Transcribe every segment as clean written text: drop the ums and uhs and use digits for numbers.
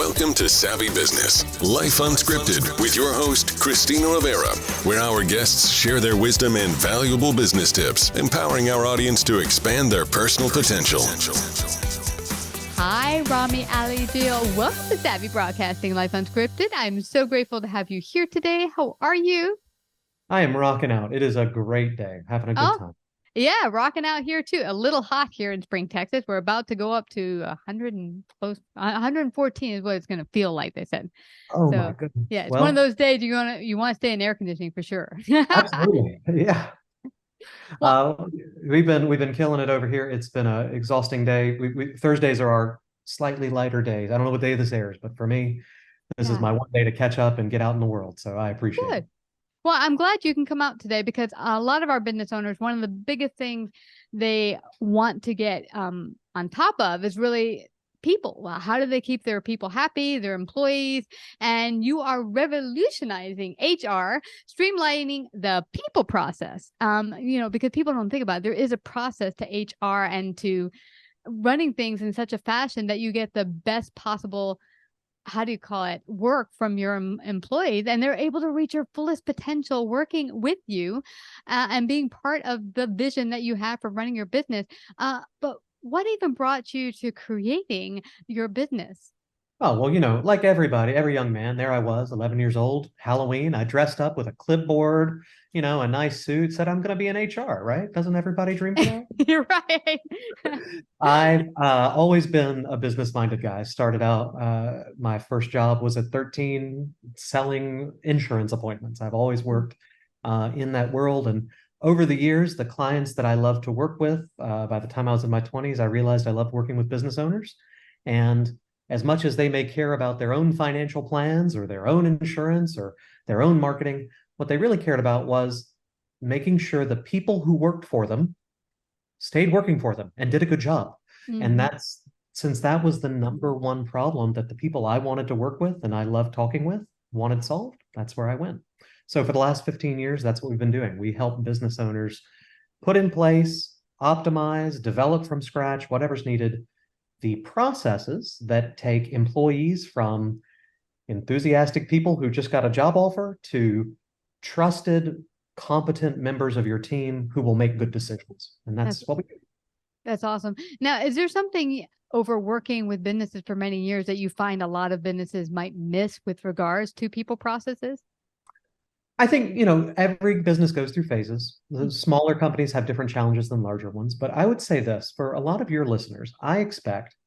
Welcome to Savvy Business, Life Unscripted, with your host, Christina Rivera, where our guests share their wisdom and valuable business tips, empowering our audience to expand their personal potential. Hi, Rhamy Alejeal. Welcome to Savvy Broadcasting, Life Unscripted. I'm so grateful to have you here today. How are you? I am rocking out. It is a great day. Having a good time. Yeah, rocking out here too. A little hot here in Spring, Texas. We're about to go up to 114 is what it's going to feel like, they said. Oh, my goodness. Yeah, it's one of those days you want to stay in air conditioning for sure. Absolutely. Yeah. We've been killing it over here. It's been an exhausting day. Thursdays are our slightly lighter days. I don't know what day this airs, but for me, this is my one day to catch up and get out in the world. So I appreciate it. Well, I'm glad you can come out today because a lot of our business owners, one of the biggest things they want to get on top of is really people. Well, how do they keep their people happy, their employees? And you are revolutionizing HR, streamlining the people process. Because people don't think about it. There is a process to HR and to running things in such a fashion that you get the best possible, work from your employees, and they're able to reach your fullest potential working with you and being part of the vision that you have for running your business. But what even brought you to creating your business? Oh, well, like everybody, every young man, there I was, 11 years old, Halloween. I dressed up with a clipboard, a nice suit, said I'm going to be in HR, right? Doesn't everybody dream of that? You're right. I've always been a business-minded guy. Started out, my first job was at 13 selling insurance appointments. I've always worked in that world. And over the years, the clients that I love to work with, by the time I was in my 20s, I realized I loved working with business owners. And as much as they may care about their own financial plans or their own insurance or their own marketing, what they really cared about was making sure the people who worked for them stayed working for them and did a good job. Mm-hmm. And since that was the number one problem that the people I wanted to work with and I loved talking with wanted solved, that's where I went. So for the last 15 years, that's what we've been doing. We help business owners put in place, optimize, develop from scratch, whatever's needed, the processes that take employees from enthusiastic people who just got a job offer to trusted, competent members of your team who will make good decisions. And that's what we do. That's awesome. Now, is there something over working with businesses for many years that you find a lot of businesses might miss with regards to people processes? I think, every business goes through phases. The smaller companies have different challenges than larger ones. But I would say this, for a lot of your listeners, I expect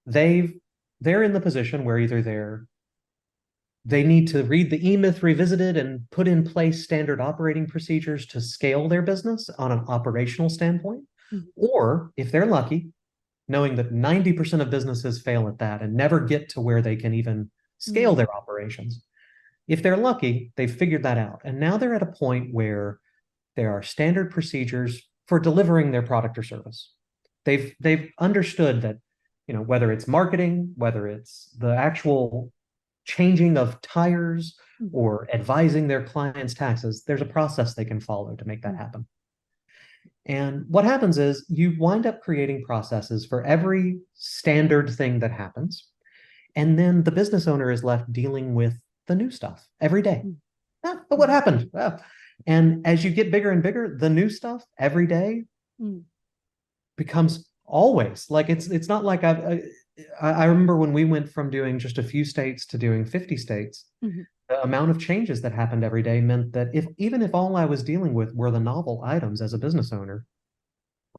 they're in the position where either they need to read the E-Myth Revisited and put in place standard operating procedures to scale their business on an operational standpoint. Mm-hmm. Or if they're lucky, knowing that 90% of businesses fail at that and never get to where they can even scale their operations. If they're lucky, they've figured that out. And now they're at a point where there are standard procedures for delivering their product or service. They've understood that, whether it's marketing, whether it's the actual changing of tires or advising their clients' taxes, there's a process they can follow to make that happen. And what happens is you wind up creating processes for every standard thing that happens. And then the business owner is left dealing with the new stuff every day. But what happened? And as you get bigger and bigger, the new stuff every day becomes always like it's not like I remember when we went from doing just a few states to doing 50 states, the amount of changes that happened every day meant that even if all I was dealing with were the novel items as a business owner,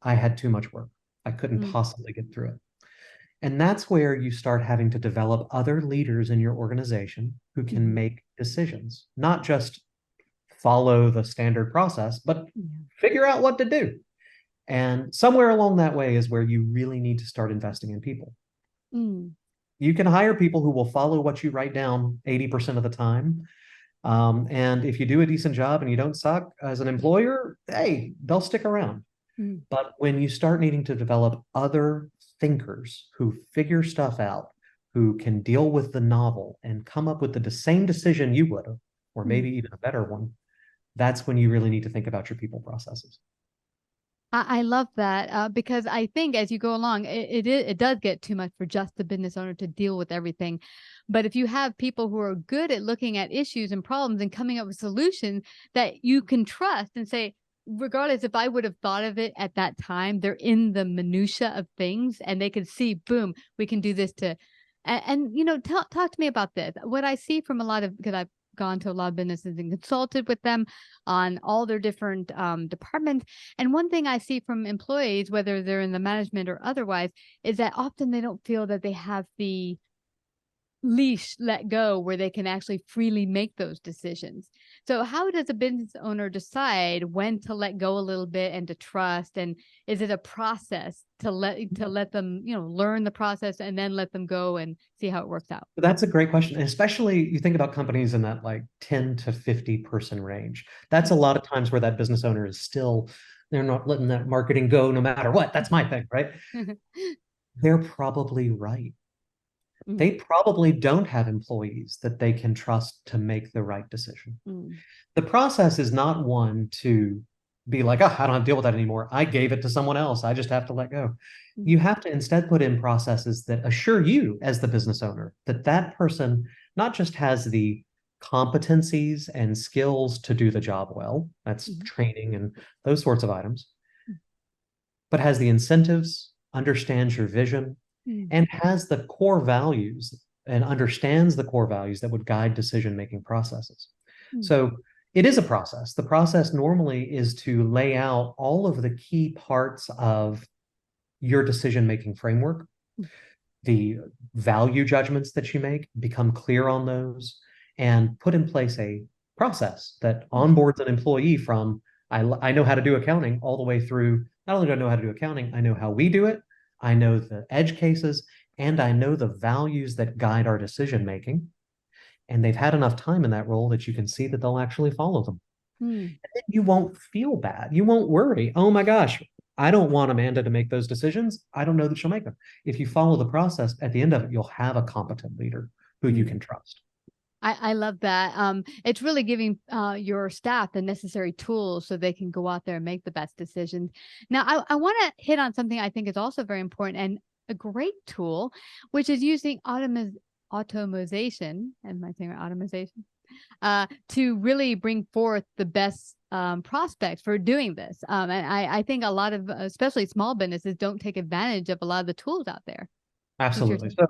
I had too much work. I couldn't possibly get through it. And that's where you start having to develop other leaders in your organization who can make decisions, not just follow the standard process, but figure out what to do. And somewhere along that way is where you really need to start investing in people. You can hire people who will follow what you write down 80% of the time. And if you do a decent job and you don't suck as an employer, hey, they'll stick around. But when you start needing to develop other thinkers who figure stuff out, who can deal with the novel and come up with the same decision you would have, or maybe even a better one, that's when you really need to think about your people processes. I love that because I think as you go along, it does get too much for just the business owner to deal with everything. But if you have people who are good at looking at issues and problems and coming up with solutions that you can trust and say, regardless if I would have thought of it at that time, they're in the minutia of things and they can see, boom, we can do this to, talk to me about this. What I see from a lot of, because I've gone to a lot of businesses and consulted with them on all their different departments. And one thing I see from employees, whether they're in the management or otherwise, is that often they don't feel that they have the leash let go where they can actually freely make those decisions. So how does a business owner decide when to let go a little bit and to trust? And is it a process to let them, learn the process and then let them go and see how it works out? That's a great question. And especially you think about companies in that like 10 to 50 person range. That's a lot of times where that business owner is still, they're not letting that marketing go no matter what. That's my thing, right? They're probably right. They probably don't have employees that they can trust to make the right decision. The process is not one to be like, oh, I don't have to deal with that anymore. I gave it to someone else. I just have to let go. You have to instead put in processes that assure you as the business owner that that person not just has the competencies and skills to do the job well, that's training and those sorts of items, but has the incentives, understands your vision, and has the core values and understands the core values that would guide decision-making processes. So it is a process. The process normally is to lay out all of the key parts of your decision-making framework, the value judgments that you make, become clear on those, and put in place a process that onboards an employee from, I know how to do accounting, all the way through, not only do I know how to do accounting, I know how we do it, I know the edge cases, and I know the values that guide our decision making. And they've had enough time in that role that you can see that they'll actually follow them. And then you won't feel bad. You won't worry. Oh my gosh, I don't want Amanda to make those decisions. I don't know that she'll make them. If you follow the process, at the end of it, you'll have a competent leader who you can trust. I love that. It's really giving your staff the necessary tools so they can go out there and make the best decisions. Now, I want to hit on something I think is also very important and a great tool, which is using automation. Am I saying automation? To really bring forth the best prospects for doing this. And I think a lot of, especially small businesses, don't take advantage of a lot of the tools out there. Absolutely. So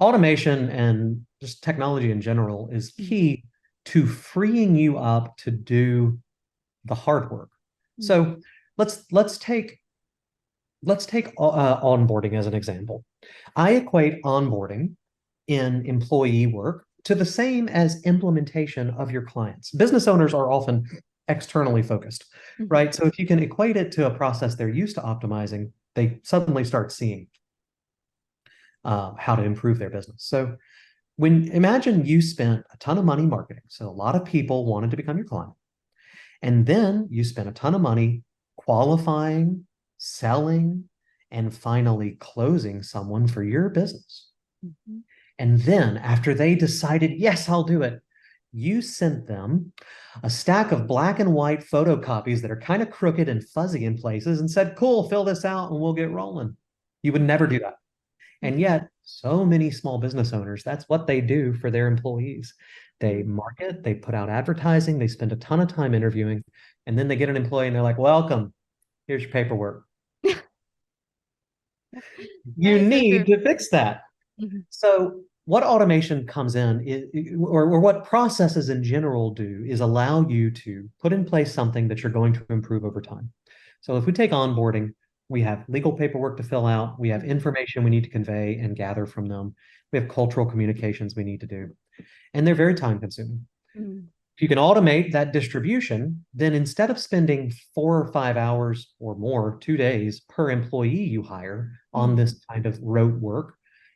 automation and just technology in general is key to freeing you up to do the hard work. So let's take onboarding as an example. I equate onboarding in employee work to the same as implementation of your clients. Business owners are often externally focused, right? So if you can equate it to a process they're used to optimizing, they suddenly start seeing how to improve their business. So imagine you spent a ton of money marketing. So a lot of people wanted to become your client. And then you spent a ton of money qualifying, selling, and finally closing someone for your business. And then after they decided, yes, I'll do it, you sent them a stack of black and white photocopies that are kind of crooked and fuzzy in places and said, cool, fill this out and we'll get rolling. You would never do that. And yet, so many small business owners, that's what they do for their employees. They market, they put out advertising, they spend a ton of time interviewing, and then they get an employee and they're like, welcome, here's your paperwork. You need to fix that. So what automation comes in, or what processes in general do, is allow you to put in place something that you're going to improve over time. So if we take onboarding, we have legal paperwork to fill out. We have information we need to convey and gather from them. We have cultural communications we need to do. And they're very time consuming. If you can automate that distribution, then instead of spending 4 or 5 hours or more, 2 days per employee you hire on this kind of rote work,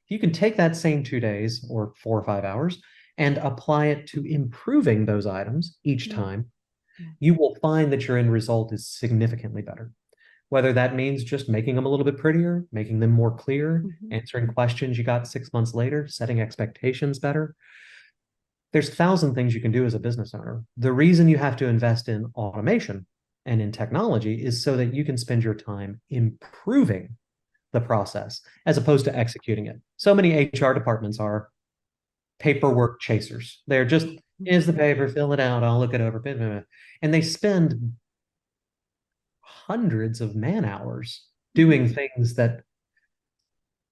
you can take that same 2 days or 4 or 5 hours and apply it to improving those items each time. You will find that your end result is significantly better. Whether that means just making them a little bit prettier, making them more clear, answering questions you got 6 months later, setting expectations better. There's 1,000 things you can do as a business owner. The reason you have to invest in automation and in technology is so that you can spend your time improving the process as opposed to executing it. So many HR departments are paperwork chasers. They're just, here's the paper, fill it out, I'll look it over. And they spend hundreds of man hours doing things that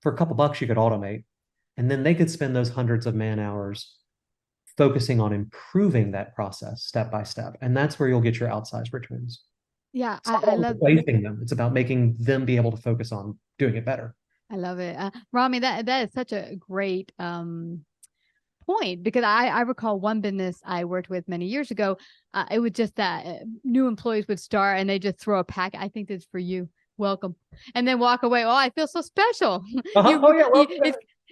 for a couple bucks you could automate. And then they could spend those hundreds of man hours focusing on improving that process step by step. And that's where you'll get your outsized returns. Yeah, I love replacing them. It's about making them be able to focus on doing it better. I love it. Rhamy, that is such a great point, because I recall one business I worked with many years ago. It was just that new employees would start and they just throw a pack. I think this is for you. Welcome. And then walk away. Oh, I feel so special.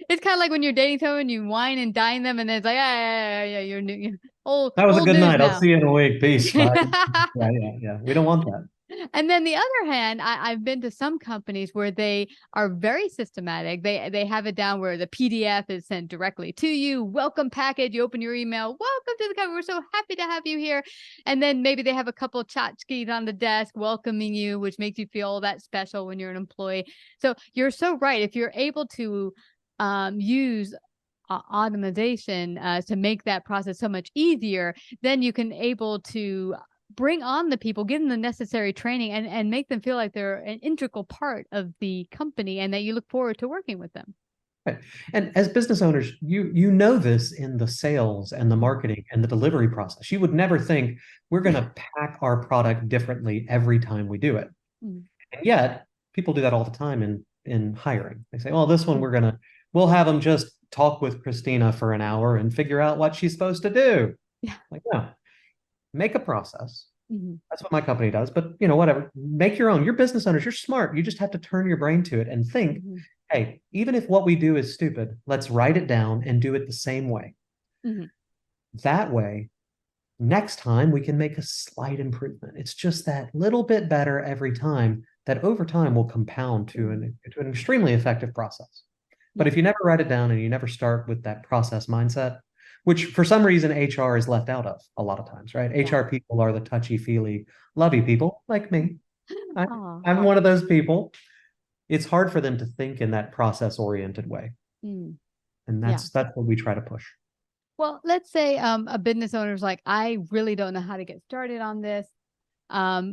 It's kind of like when you're dating someone, you wine and dine them, and then it's like, yeah, you're new. Old. That was a good night. Now. I'll see you in a week. Peace. Yeah. We don't want that. And then the other hand, I've been to some companies where they are very systematic. They have it down where the PDF is sent directly to you. Welcome package. You open your email. Welcome to the company. We're so happy to have you here. And then maybe they have a couple of tchotchkes on the desk welcoming you, which makes you feel that special when you're an employee. So you're so right. If you're able to use automation to make that process so much easier, then you can able to bring on the people, give them the necessary training, and make them feel like they're an integral part of the company and that you look forward to working with them. Right. And as business owners, you know this in the sales and the marketing and the delivery process. You would never think we're going to pack our product differently every time we do it. And yet people do that all the time in hiring. They say, well, this one we'll have them just talk with Christina for an hour and figure out what she's supposed to do. Yeah. Like, no, make a process. That's what my company does. But whatever, make your own. You're business owners. You're smart. You just have to turn your brain to it and think, hey, even if what we do is stupid, let's write it down and do it the same way. That way, next time we can make a slight improvement. It's just that little bit better every time that over time will compound to an extremely effective process. But if you never write it down and you never start with that process mindset, which for some reason HR is left out of a lot of times, right? HR people are the touchy-feely, lovey people like me. I'm one of those people. It's hard for them to think in that process-oriented way. And that's what we try to push. Well, let's say a business owner is like, I really don't know how to get started on this.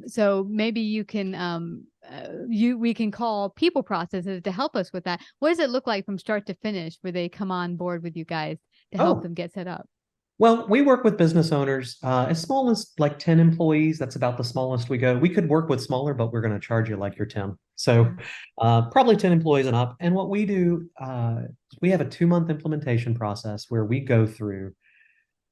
So maybe you can we can call people processes to help us with that. What does it look like from start to finish where they come on board with you guys to help them get set up? Well, we work with business owners as small as like 10 employees. That's about the smallest we go. We could work with smaller, but we're going to charge you like you're 10. So probably 10 employees and up. And what we do, we have a 2-month implementation process where we go through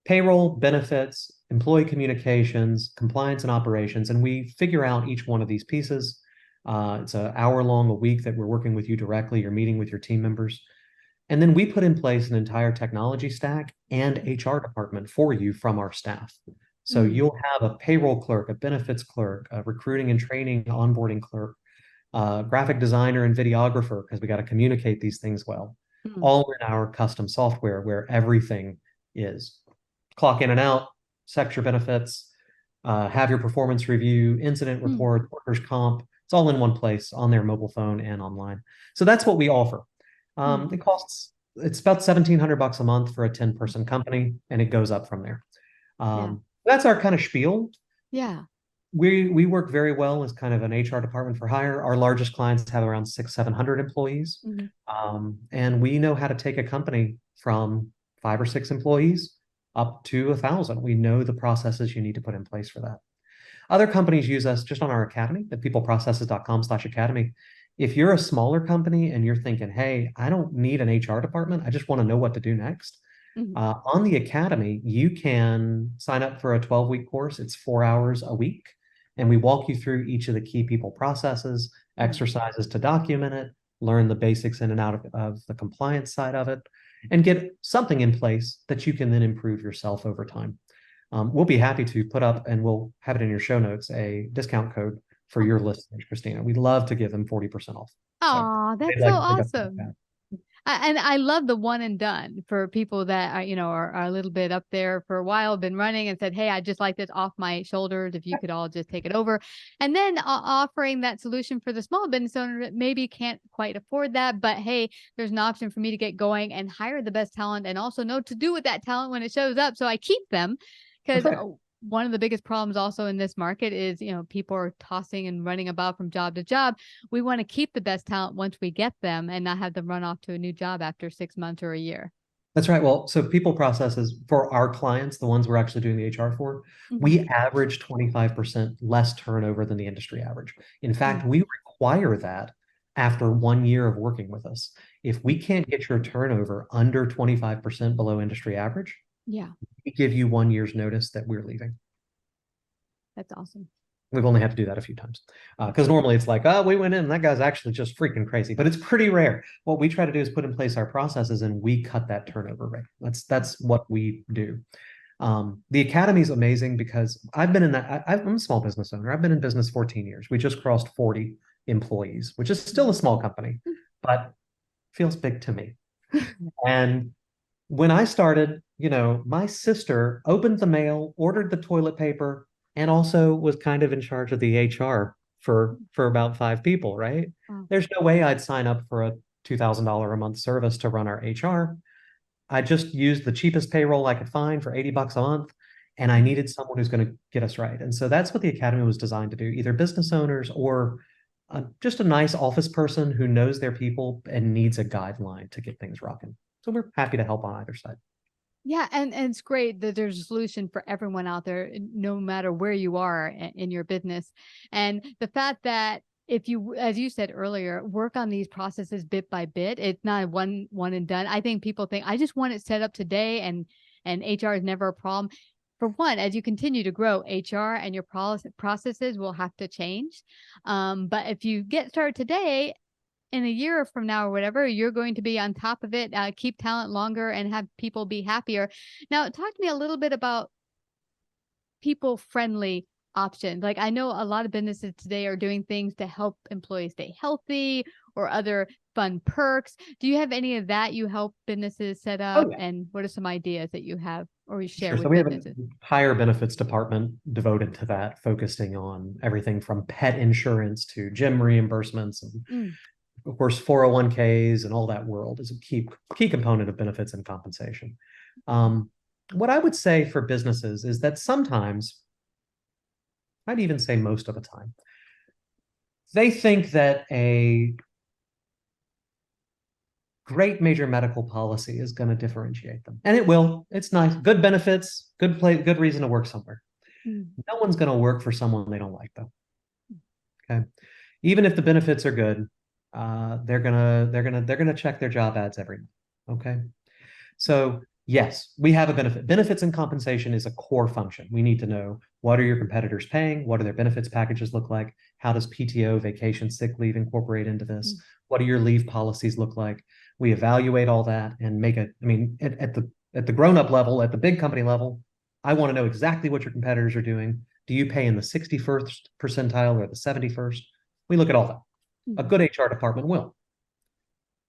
payroll, benefits, employee communications, compliance, and operations. And we figure out each one of these pieces. It's an hour long a week that we're working with you directly. You're meeting with your team members. And then we put in place an entire technology stack and HR department for you from our staff. So you'll have a payroll clerk, a benefits clerk, a recruiting and training onboarding clerk, graphic designer and videographer, because we got to communicate these things well, all in our custom software where everything is. Clock in and out, sector benefits, have your performance review, incident report, workers' comp. It's all in one place on their mobile phone and online. So that's what we offer. It's about $1,700 a month for a 10-person company, and it goes up from there. That's our kind of spiel. Yeah. We work very well as kind of an HR department for hire. Our largest clients have around 600-700 employees. And we know how to take a company from 5 or 6 employees up to 1,000. We know the processes you need to put in place for that. Other companies use us just on our academy at peopleprocesses.com/academy. If you're a smaller company and you're thinking, hey, I don't need an HR department, I just want to know what to do next. On the academy, you can sign up for a 12-week course. It's 4 hours a week. And we walk you through each of the key people processes, exercises to document it, learn the basics in and out of the compliance side of it, and get something in place that you can then improve yourself over time. We'll be happy to put up, and we'll have it in your show notes, a discount code for your listeners, Christina. We'd love to give them 40% off. Oh, that's so awesome. And I love the one and done for people that are, are a little bit up there for a while, been running and said, hey, I just like this off my shoulders. If you could all just take it over. And then offering that solution for the small business owner that maybe can't quite afford that, but hey, there's an option for me to get going and hire the best talent and also know to do with that talent when it shows up. So I keep them because one of the biggest problems also in this market is, people are tossing and running about from job to job. We want to keep the best talent once we get them and not have them run off to a new job after 6 months or a year. That's right. Well, so people processes for our clients, the ones we're actually doing the HR for, we average 25% less turnover than the industry average. In fact, we require that after 1 year of working with us. If we can't get your turnover under 25% below industry average, we give you 1 year's notice that we're leaving. That's awesome. We've only had to do that a few times because normally it's like, we went in and that guy's actually just freaking crazy, but it's pretty rare. What we try to do is put in place our processes and we cut that turnover rate. That's what we do. The Academy is amazing because I've been in that. I'm a small business owner. I've been in business 14 years. We just crossed 40 employees, which is still a small company, but feels big to me. And when I started, my sister opened the mail, ordered the toilet paper, and also was kind of in charge of the HR for about 5 people, right? There's no way I'd sign up for a $2,000 a month service to run our HR. I just used the cheapest payroll I could find for $80 a month, and I needed someone who's going to get us right. And so that's what the Academy was designed to do, either business owners or just a nice office person who knows their people and needs a guideline to get things rocking. So we're happy to help on either side. Yeah. And it's great that there's a solution for everyone out there, no matter where you are in your business. And the fact that if you, as you said earlier, work on these processes bit by bit, it's not one and done. I think people think I just want it set up today and HR is never a problem. For one, as you continue to grow, HR and your processes will have to change. But if you get started today, in a year from now or whatever, you're going to be on top of it, keep talent longer and have people be happier. Now, talk to me a little bit about people-friendly options. Like I know a lot of businesses today are doing things to help employees stay healthy or other fun perks. Do you have any of that you help businesses set up? And what are some ideas that you have or you share with businesses? So we have a higher benefits department devoted to that, focusing on everything from pet insurance to gym reimbursements and of course, 401ks and all that world is a key component of benefits and compensation. What I would say for businesses is that sometimes, I'd even say most of the time, they think that a great major medical policy is going to differentiate them. And it will. It's nice. Good benefits, good reason to work somewhere. No one's going to work for someone they don't like, though. Okay. Even if the benefits are good, they're gonna check their job ads every month. Okay. So yes, we have a benefit. Benefits and compensation is a core function. We need to know, what are your competitors paying? What do their benefits packages look like? How does PTO, vacation, sick leave incorporate into this? What do your leave policies look like? We evaluate all that and make it, at the grown-up level, at the big company level, I want to know exactly what your competitors are doing. Do you pay in the 61st percentile or the 71st? We look at all that. A good HR department will.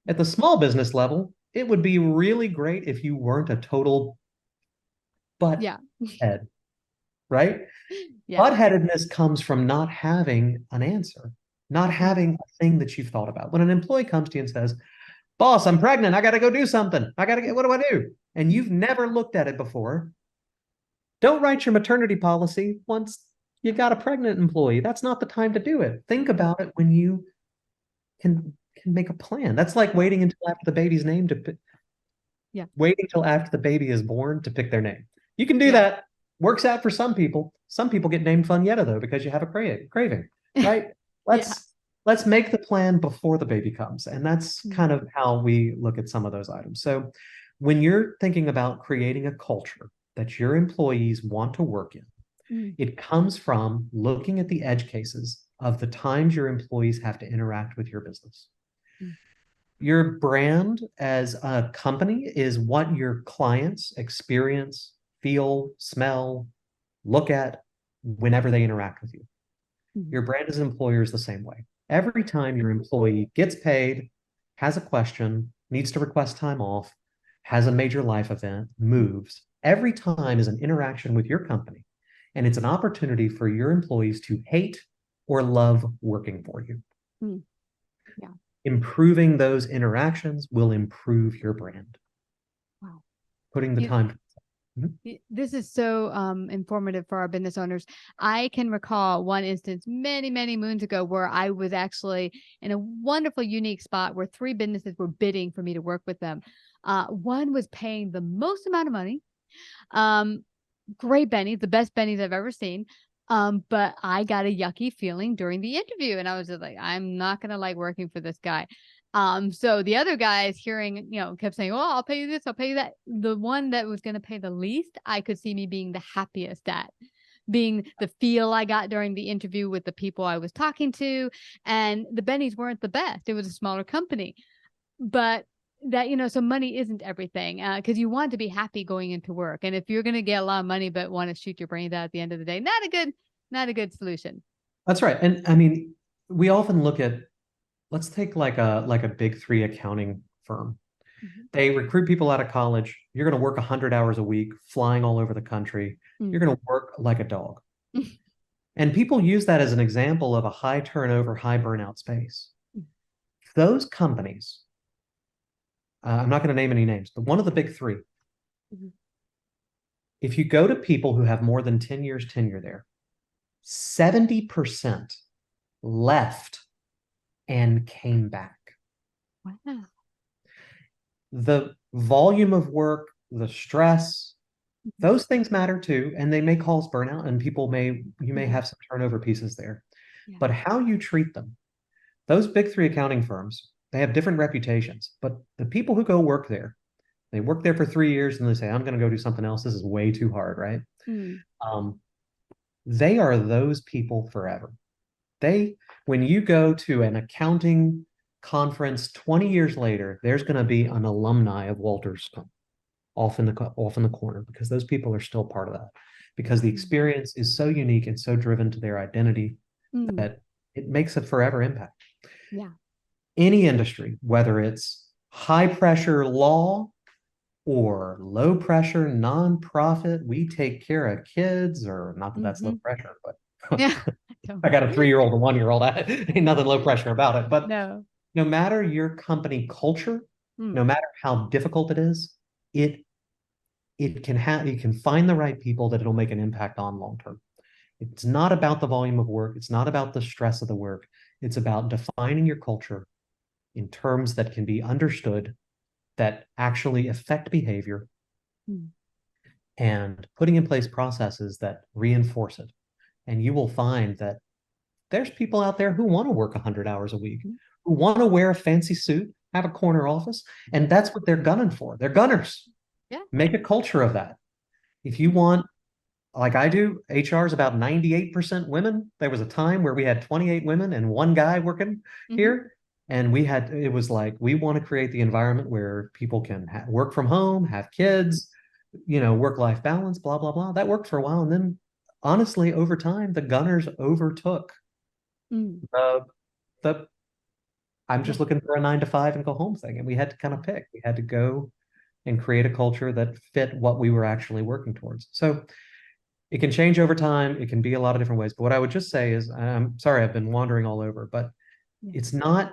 At the small business level, it would be really great if you weren't a total butt head, right? Butt-headedness comes from not having an answer, not having a thing that you've thought about. When an employee comes to you and says, boss, I'm pregnant, I got to go do something. What do I do? And you've never looked at it before. Don't write your maternity policy once you got a pregnant employee. That's not the time to do it. Think about it when you can make a plan. That's like waiting until after the baby's name to pick. Waiting until after the baby is born to pick their name. You can do that. Works out for some people. Some people get named Funyetta though because you have a craving, right? Let's make the plan before the baby comes, and that's kind of how we look at some of those items. So when you're thinking about creating a culture that your employees want to work in, it comes from looking at the edge cases of the times your employees have to interact with your business. Your brand as a company is what your clients experience, feel, smell, look at whenever they interact with you. Your brand as an employer is the same way. Every time your employee gets paid, has a question, needs to request time off, has a major life event, moves. Every time is an interaction with your company. And it's an opportunity for your employees to hate or love working for you. Mm. Yeah. Improving those interactions will improve your brand. Wow. Putting the time. This is so informative for our business owners. I can recall one instance many, many moons ago where I was actually in a wonderful, unique spot where 3 businesses were bidding for me to work with them. One was paying the most amount of money. Great bennies, the best bennies I've ever seen. But I got a yucky feeling during the interview, and I was just like, I'm not gonna like working for this guy. So the other guys hearing, kept saying, "Oh, I'll pay you this, I'll pay you that." The one that was gonna pay the least, I could see me being the happiest at, being the feel I got during the interview with the people I was talking to, and the bennies weren't the best. It was a smaller company, but that, so money isn't everything, because you want to be happy going into work. And if you're going to get a lot of money, but want to shoot your brains out at the end of the day, not a good solution. That's right. And I mean, we often look at, let's take like a big 3 accounting firm. Mm-hmm. They recruit people out of college. You're going to work 100 hours a week, flying all over the country. Mm-hmm. You're going to work like a dog. And people use that as an example of a high turnover, high burnout space. Mm-hmm. Those companies, I'm not going to name any names, but one of the big 3. Mm-hmm. If you go to people who have more than 10 years tenure there, 70% left and came back. Wow. The volume of work, the stress, those things matter too, and they may cause burnout, and you may have some turnover pieces there. Yeah. But how you treat them, those big 3 accounting firms, they have different reputations, but the people who go work there, they work there for 3 years and they say, I'm going to go do something else. This is way too hard, right? Mm. They are those people forever. When you go to an accounting conference 20 years later, there's going to be an alumni of Walters off in the corner, because those people are still part of that, because the experience is so unique and so driven to their identity that it makes a forever impact. Yeah. Any industry, whether it's high pressure law or low pressure nonprofit, we take care of kids, or not that that's low pressure, but yeah, I got a 3-year-old and 1-year-old. Ain't nothing low pressure about it. But no matter your company culture, no matter how difficult it is, you can find the right people that it'll make an impact on long term. It's not about the volume of work. It's not about the stress of the work. It's about defining your culture in terms that can be understood, that actually affect behavior, and putting in place processes that reinforce it. And you will find that there's people out there who want to work 100 hours a week, who want to wear a fancy suit, have a corner office, and that's what they're gunning for. They're gunners. Yeah. Make a culture of that. If you want, like I do, HR is about 98% women. There was a time where we had 28 women and 1 guy working here. And it was like, we want to create the environment where people can work from home, have kids, work-life balance, blah, blah, blah. That worked for a while. And then honestly, over time, the gunners overtook the I'm just looking for a 9 to 5 and go home thing. And we had to kind of pick. We had to go and create a culture that fit what we were actually working towards. So it can change over time. It can be a lot of different ways. But what I would just say is, I'm sorry, I've been wandering all over, but it's not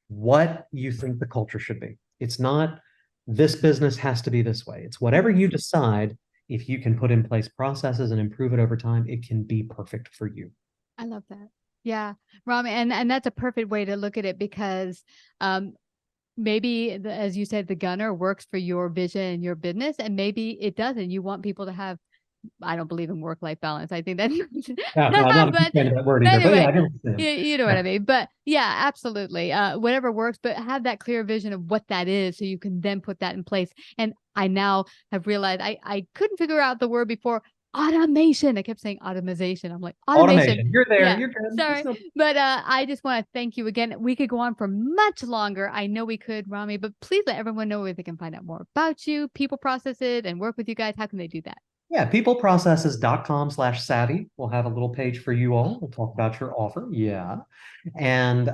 what you think the culture should be. It's not, this business has to be this way. It's whatever you decide. If you can put in place processes and improve it over time, it can be perfect for you. I love that. Yeah, Rhamy, and that's a perfect way to look at it, because maybe, as you said, the gunner works for your vision and your business, and maybe it doesn't. You want people to have, I don't believe in work-life balance. I think that, I'm not a fan of that word either, anyway, but yeah, I understand. You know what I mean? But yeah, absolutely. Whatever works, but have that clear vision of what that is, so you can then put that in place. And I now have realized I couldn't figure out the word before. Automation. I kept saying automation. I'm like, automation. You're there. Yeah. You're good. Sorry. But I just want to thank you again. We could go on for much longer. I know we could, Rhamy, but please let everyone know where they can find out more about you, people process it, and work with you guys. How can they do that? Yeah, peopleprocesses.com/savvy. We'll have a little page for you all. We'll talk about your offer. Yeah. And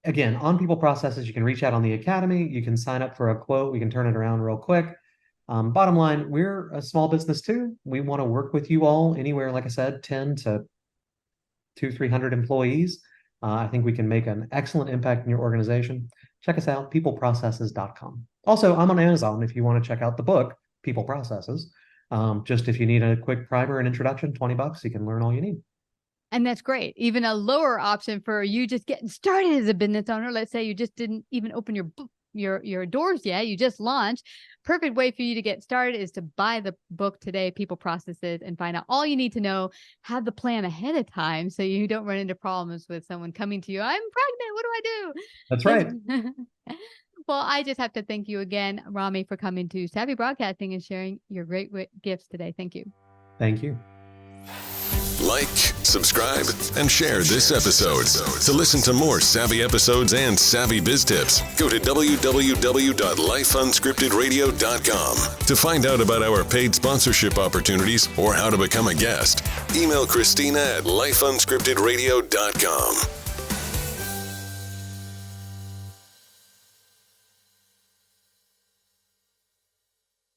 again, on people processes, you can reach out on the Academy. You can sign up for a quote. We can turn it around real quick. Bottom line, we're a small business too. We want to work with you all anywhere, like I said, 10 to 300 employees. I think we can make an excellent impact in your organization. Check us out, peopleprocesses.com. Also, I'm on Amazon if you want to check out the book, People Processes. Just if you need a quick primer and introduction, $20, you can learn all you need. And that's great. Even a lower option for you just getting started as a business owner. Let's say you just didn't even open your doors yet. You just launched. Perfect way for you to get started is to buy the book today, People Processes, and find out all you need to know. Have the plan ahead of time so you don't run into problems with someone coming to you. I'm pregnant. What do I do? That's right. Well, I just have to thank you again, Rhamy, for coming to Savvy Broadcasting and sharing your great gifts today. Thank you. Thank you. Like, subscribe, and share this episode. To listen to more savvy episodes and savvy biz tips, go to www.lifeunscriptedradio.com. To find out about our paid sponsorship opportunities or how to become a guest, email Christina at lifeunscriptedradio.com.